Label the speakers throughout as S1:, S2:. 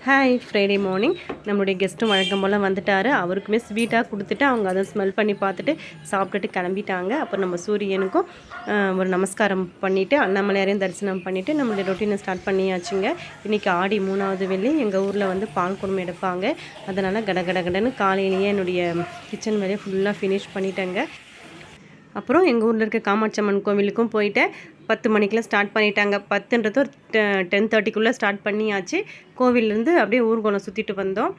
S1: Hi Friday morning நம்மளுடைய கெஸ்ட்டும் வழக்கம் போல் வந்துட்டார். அவருக்குமே ஸ்வீட்டாக கொடுத்துட்டு அவங்க அதை ஸ்மெல் பண்ணி பார்த்துட்டு சாப்பிட்டுட்டு கிளம்பிட்டாங்க. அப்புறம் நம்ம சூரியனுக்கும் ஒரு நமஸ்காரம் பண்ணிவிட்டு அண்ணாமலையாரையும் தரிசனம் பண்ணிவிட்டு நம்மளுடைய ரொட்டீனை ஸ்டார்ட் பண்ணியாச்சுங்க. இன்றைக்கி ஆடி 3வது வெள்ளி எங்கள் ஊரில் வந்து பால் குடம் எடுப்பாங்க. அதனால் கடன்னு காலையிலேயே என்னுடைய கிச்சன் வேலையை ஃபுல்லாக ஃபினிஷ் பண்ணிட்டேங்க. அப்புறம் எங்கள் ஊரில் இருக்க காமாட்சி அம்மன் கோவிலுக்கும் போயிட்டு 10 மணிக்கெலாம் ஸ்டார்ட் பண்ணிட்டாங்க. 10ன்றது ஒரு 10:30க்குள்ளே ஸ்டார்ட் பண்ணியாச்சு. கோவிலேருந்து அப்படியே ஊர்வலம் சுற்றிட்டு வந்தோம்.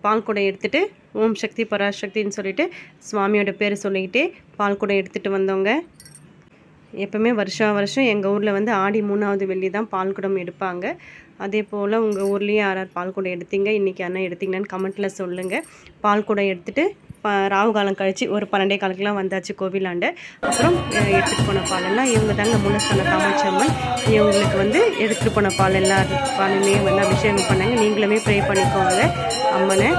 S1: பால் குடம் எடுத்துகிட்டு ஓம் சக்தி பராசக்தின்னு சொல்லிட்டு சுவாமியோட பேர் சொல்லிக்கிட்டே பால் குடம் எடுத்துகிட்டு வந்தோங்க. எப்போவுமே வருஷம் எங்கள் ஊரில் வந்து ஆடி 3வது வெள்ளி தான் பால் குடம் எடுப்பாங்க. அதே போல் உங்கள் ஊர்லேயும் யார் பால் குடம் எடுத்தீங்க, இன்றைக்கி அண்ணா எடுத்தீங்களான்னு கமெண்ட்டில் சொல்லுங்கள். பால் குடம் எடுத்துகிட்டு ராகு காலம் கழித்து ஒரு 12 காலத்துக்குலாம் வந்தாச்சு கோவிலாண்ட. அப்புறம் எடுத்துகிட்டு போன பாலெல்லாம் இவங்க தாங்க மூலஸ்தான காமாட்சி அம்மன். இவங்களுக்கு வந்து எடுத்துகிட்டு போன பால் எல்லா பாலுமே வந்து அபிஷேகம் பண்ணாங்க. நீங்களுமே ப்ரே பண்ணிக்கோங்க அம்மனை.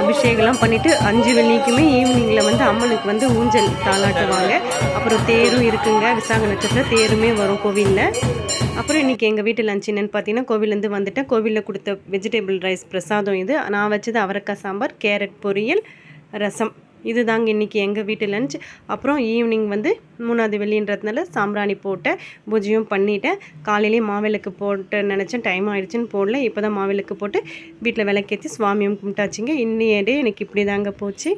S1: அபிஷேகம்லாம் பண்ணிவிட்டு 5 வெள்ளிக்குமே ஈவினிங்கில் வந்து அம்மனுக்கு வந்து ஊஞ்சல் தாளாட்டுவாங்க. அப்புறம் தேரும் இருக்குங்க. விசாக நட்சத்திரம் தேருமே வரும் கோவிலில். அப்புறம் இன்றைக்கி எங்கள் வீட்டு லஞ்ச் என்னென்னு பார்த்தீங்கன்னா, கோவிலேருந்து வந்துட்டேன். கோவிலில் கொடுத்த வெஜிடபிள் ரைஸ் பிரசாதம் இது. நான் வச்சது அவரைக்காய் சாம்பார், கேரட் பொரியல், ரசம். இது தாங்க இன்றைக்கி எங்கள் வீட்டு லஞ்ச். அப்புறம் ஈவினிங் வந்து 3வது வெள்ளின்றதுனால சாம்பிராணி போட்டேன், பூஜையும் பண்ணிவிட்டேன். காலையிலேயே மாவிளக்கு போட்டு நினச்சேன், டைம் ஆகிடுச்சின்னு போடல. இப்போ தான் மாவிளக்கு போட்டு வீட்டில் விளக்கேற்றி சுவாமியும் கும்பிட்டாச்சுங்க. இன்னைய டே எனக்கு இப்படி தாங்க போச்சு.